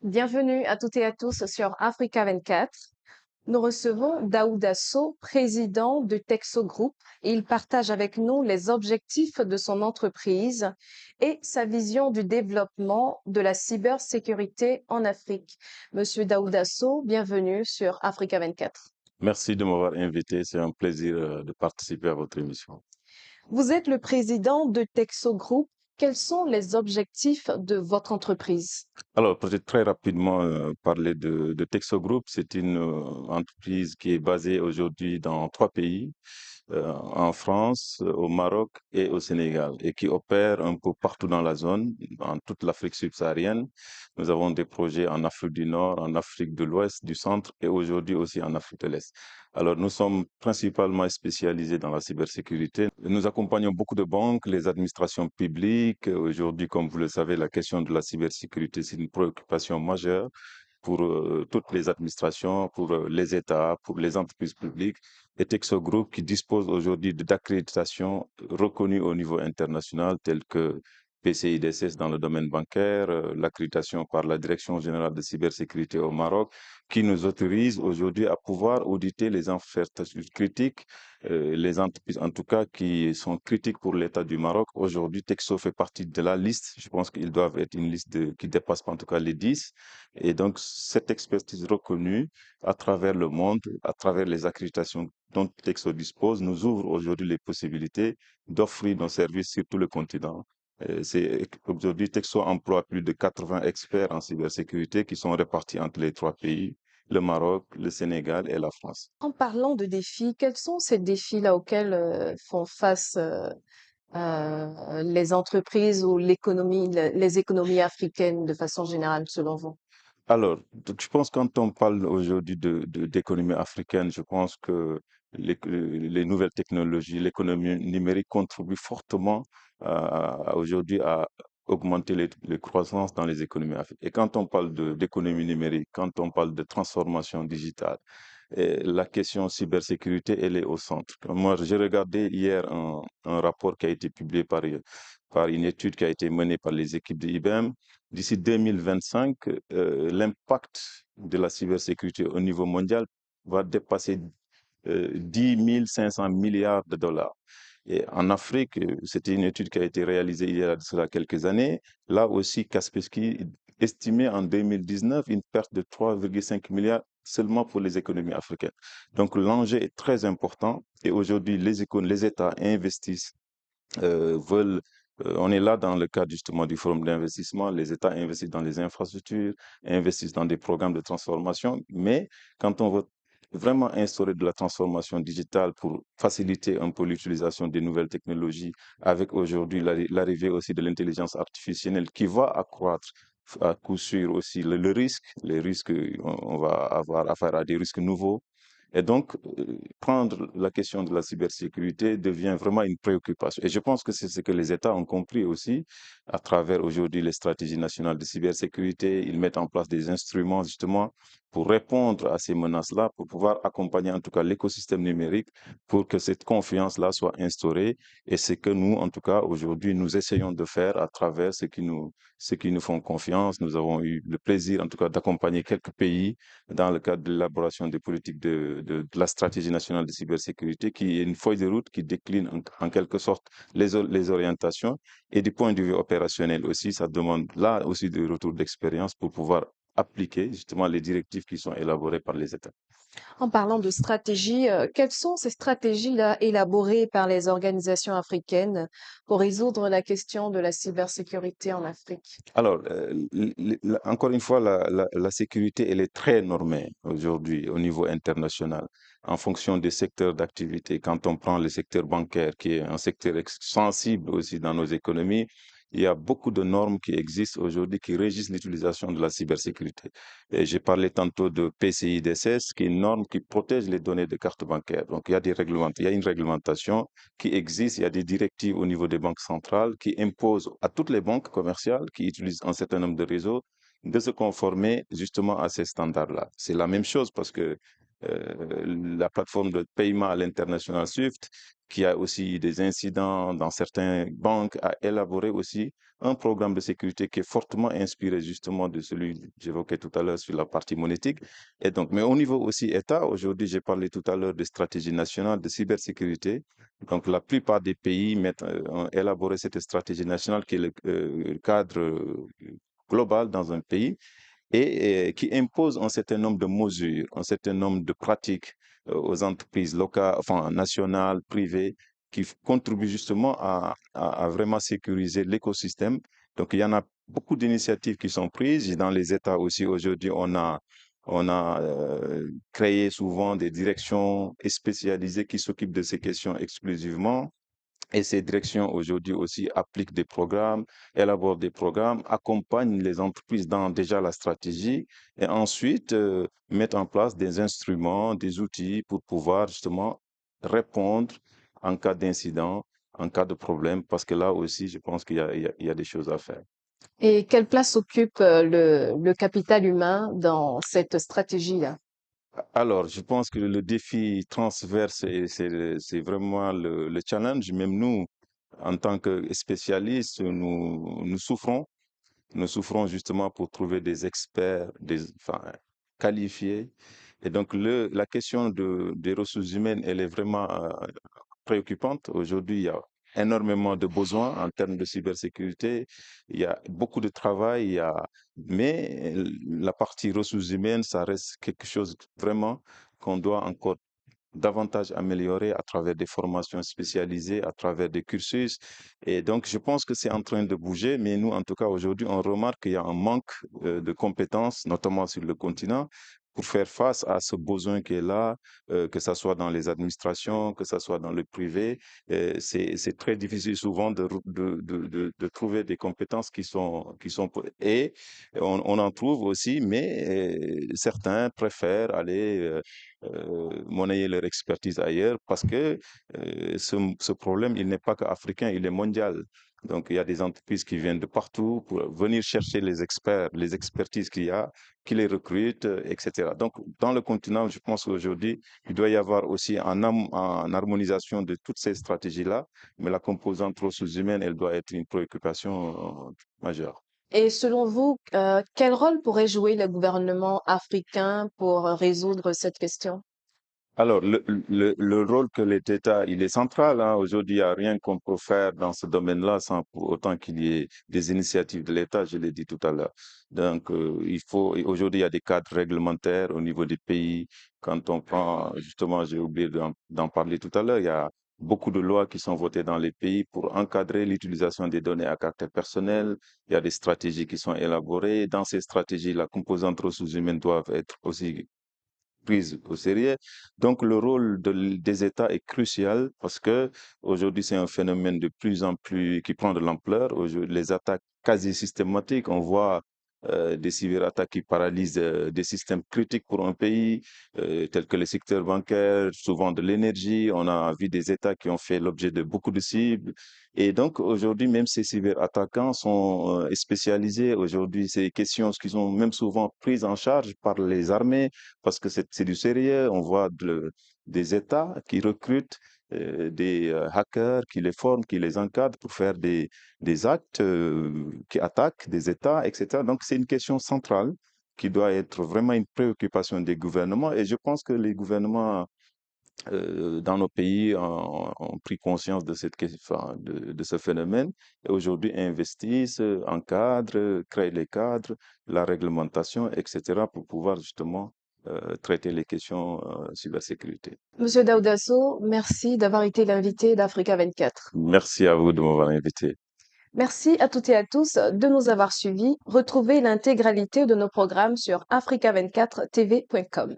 Bienvenue à toutes et à tous sur Africa 24. Nous recevons Daouda Sow, président de Texo Group, et il partage avec nous les objectifs de son entreprise et sa vision du développement de la cybersécurité en Afrique. Monsieur Daouda Sow, bienvenue sur Africa 24. Merci de m'avoir invité. C'est un plaisir de participer à votre émission. Vous êtes le président de Texo Group. Quels sont les objectifs de votre entreprise? Alors, peut-être très rapidement parler de Texo Group. C'est une entreprise qui est basée aujourd'hui dans 3 pays, en France, au Maroc et au Sénégal, et qui opère un peu partout dans la zone, en toute l'Afrique subsaharienne. Nous avons des projets en Afrique du Nord, en Afrique de l'Ouest, du Centre et aujourd'hui aussi en Afrique de l'Est. Alors, nous sommes principalement spécialisés dans la cybersécurité. Nous accompagnons beaucoup de banques, les administrations publiques. Aujourd'hui, comme vous le savez, la question de la cybersécurité, c'est une préoccupation majeure pour toutes les administrations, pour les États, pour les entreprises publiques. Et Texo Group qui dispose aujourd'hui d'accréditations reconnues au niveau international, telles que PCI-DSS dans le domaine bancaire, l'accréditation par la Direction générale de cybersécurité au Maroc, qui nous autorise aujourd'hui à pouvoir auditer les infrastructures critiques, les entreprises en tout cas qui sont critiques pour l'État du Maroc. Aujourd'hui, Texo fait partie de la liste. Je pense qu'ils doivent être une liste qui dépasse pas en tout cas les 10. Et donc, cette expertise reconnue à travers le monde, à travers les accréditations dont Texo dispose, nous ouvre aujourd'hui les possibilités d'offrir nos services sur tout le continent. Aujourd'hui, Texo emploie plus de 80 experts en cybersécurité qui sont répartis entre les 3 pays, le Maroc, le Sénégal et la France. En parlant de défis, quels sont ces défis-là auxquels font face les entreprises ou l'économie, les économies africaines de façon générale, selon vous? Alors, je pense que quand on parle aujourd'hui d'économie africaine, je pense que les nouvelles technologies, l'économie numérique contribuent fortement aujourd'hui à augmenter les croissances dans les économies africaines. Et quand on parle d'économie numérique, quand on parle de transformation digitale, la question cybersécurité, elle est au centre. Moi, j'ai regardé hier un rapport qui a été publié par une étude qui a été menée par les équipes de IBM. D'ici 2025, l'impact de la cybersécurité au niveau mondial va dépasser 10 500 milliards de dollars. Et en Afrique, c'était une étude qui a été réalisée il y a de cela quelques années. Là aussi, Kaspersky estimait en 2019 une perte de 3,5 milliards seulement pour les économies africaines. Donc l'enjeu est très important et aujourd'hui les États investissent, veulent. On est là dans le cadre justement du forum d'investissement. Les États investissent dans les infrastructures, investissent dans des programmes de transformation. Mais quand on veut vraiment instaurer de la transformation digitale pour faciliter un peu l'utilisation des nouvelles technologies, avec aujourd'hui l'arrivée aussi de l'intelligence artificielle qui va accroître à coup sûr aussi le risque, les risques, on va avoir affaire à des risques nouveaux. Et donc, prendre la question de la cybersécurité devient vraiment une préoccupation. Et je pense que c'est ce que les États ont compris aussi à travers aujourd'hui les stratégies nationales de cybersécurité. Ils mettent en place des instruments justement pour répondre à ces menaces-là, pour pouvoir accompagner en tout cas l'écosystème numérique pour que cette confiance-là soit instaurée. Et c'est que nous, en tout cas, aujourd'hui, nous essayons de faire à travers ceux qui nous font confiance. Nous avons eu le plaisir, en tout cas, d'accompagner quelques pays dans le cadre de l'élaboration des politiques de la stratégie nationale de cybersécurité, qui est une feuille de route qui décline en quelque sorte les orientations. Et du point de vue opérationnel aussi, ça demande là aussi des retours d'expérience pour pouvoir appliquer justement les directives qui sont élaborées par les États. En parlant de stratégie, quelles sont ces stratégies-là élaborées par les organisations africaines pour résoudre la question de la cybersécurité en Afrique? Alors, encore une fois, la sécurité, elle est très normée aujourd'hui au niveau international en fonction des secteurs d'activité. Quand on prend le secteur bancaire, qui est un secteur sensible aussi dans nos économies, il y a beaucoup de normes qui existent aujourd'hui qui régissent l'utilisation de la cybersécurité. Et j'ai parlé tantôt de PCI DSS, qui est une norme qui protège les données de carte bancaire. Donc, il y a des règlements, il y a une réglementation qui existe. Il y a des directives au niveau des banques centrales qui imposent à toutes les banques commerciales qui utilisent un certain nombre de réseaux de se conformer justement à ces standards-là. C'est la même chose parce que la plateforme de paiement à l'international SWIFT, qui a aussi des incidents dans certaines banques, a élaboré aussi un programme de sécurité qui est fortement inspiré justement de celui que j'évoquais tout à l'heure sur la partie monétique. Et donc, mais au niveau aussi État, aujourd'hui, j'ai parlé tout à l'heure de stratégie nationale de cybersécurité. Donc, la plupart des pays ont élaboré cette stratégie nationale qui est le cadre global dans un pays et qui impose un certain nombre de mesures, un certain nombre de pratiques aux entreprises locales, enfin nationales, privées, qui contribuent justement à vraiment sécuriser l'écosystème. Donc, il y en a beaucoup d'initiatives qui sont prises. Et dans les États aussi, aujourd'hui, on a créé souvent des directions spécialisées qui s'occupent de ces questions exclusivement. Et ces directions aujourd'hui aussi appliquent des programmes, élaborent des programmes, accompagnent les entreprises dans déjà la stratégie et ensuite mettent en place des instruments, des outils pour pouvoir justement répondre en cas d'incident, en cas de problème, parce que là aussi, je pense qu'il y a des choses à faire. Et quelle place occupe le capital humain dans cette stratégie-là? Alors, je pense que le défi transverse, et c'est vraiment le challenge. Même nous, en tant que spécialistes, nous souffrons. Nous souffrons justement pour trouver des experts, enfin, qualifiés. Et donc, la question des ressources humaines, elle est vraiment préoccupante. Aujourd'hui, il y a énormément de besoins en termes de cybersécurité. Il y a beaucoup de travail, mais la partie ressources humaines, ça reste quelque chose vraiment qu'on doit encore davantage améliorer à travers des formations spécialisées, à travers des cursus. Et donc, je pense que c'est en train de bouger, mais nous, en tout cas, aujourd'hui, on remarque qu'il y a un manque de compétences, notamment sur le continent, pour faire face à ce besoin qui est là, que ce soit dans les administrations, que ce soit dans le privé. C'est très difficile souvent de trouver des compétences et on en trouve aussi, mais certains préfèrent aller monnayer leur expertise ailleurs parce que ce problème, il n'est pas qu'africain, il est mondial. Donc, il y a des entreprises qui viennent de partout pour venir chercher les experts, les expertises qu'il y a, qui les recrutent, etc. Donc, dans le continent, je pense qu'aujourd'hui, il doit y avoir aussi en harmonisation de toutes ces stratégies-là, mais la composante ressources humaines, elle doit être une préoccupation majeure. Et selon vous, quel rôle pourrait jouer le gouvernement africain pour résoudre cette question? Alors, le rôle que l'État, il est central, hein. Aujourd'hui, il n'y a rien qu'on peut faire dans ce domaine-là sans pour autant qu'il y ait des initiatives de l'État, je l'ai dit tout à l'heure. Donc, et aujourd'hui, il y a des cadres réglementaires au niveau des pays. Quand on prend, justement, j'ai oublié d'en parler tout à l'heure, il y a beaucoup de lois qui sont votées dans les pays pour encadrer l'utilisation des données à caractère personnel. Il y a des stratégies qui sont élaborées. Dans ces stratégies, la composante ressources humaines doivent être aussi prise au sérieux. Donc, le rôle des États est crucial parce que aujourd'hui, c'est un phénomène de plus en plus qui prend de l'ampleur. Les attaques quasi systématiques, on voit des cyberattaques qui paralysent des systèmes critiques pour un pays, tels que le secteur bancaire, souvent de l'énergie. On a vu des États qui ont fait l'objet de beaucoup de cibles. Et donc, aujourd'hui, même ces cyberattaquants sont spécialisés. Aujourd'hui, ces questions qui sont même souvent prises en charge par les armées parce que c'est du sérieux. On voit des États qui recrutent des hackers, qui les forment, qui les encadrent pour faire des actes qui attaquent des États, etc. Donc, c'est une question centrale qui doit être vraiment une préoccupation des gouvernements. Et je pense que les gouvernements dans nos pays ont pris conscience de enfin, de ce phénomène et aujourd'hui investissent, encadrent, créent les cadres, la réglementation, etc. pour pouvoir justement traiter les questions cybersécurité. Monsieur Daoudasso, merci d'avoir été l'invité d'Africa 24. Merci à vous de m'avoir invité. Merci à toutes et à tous de nous avoir suivis. Retrouvez l'intégralité de nos programmes sur africa24tv.com.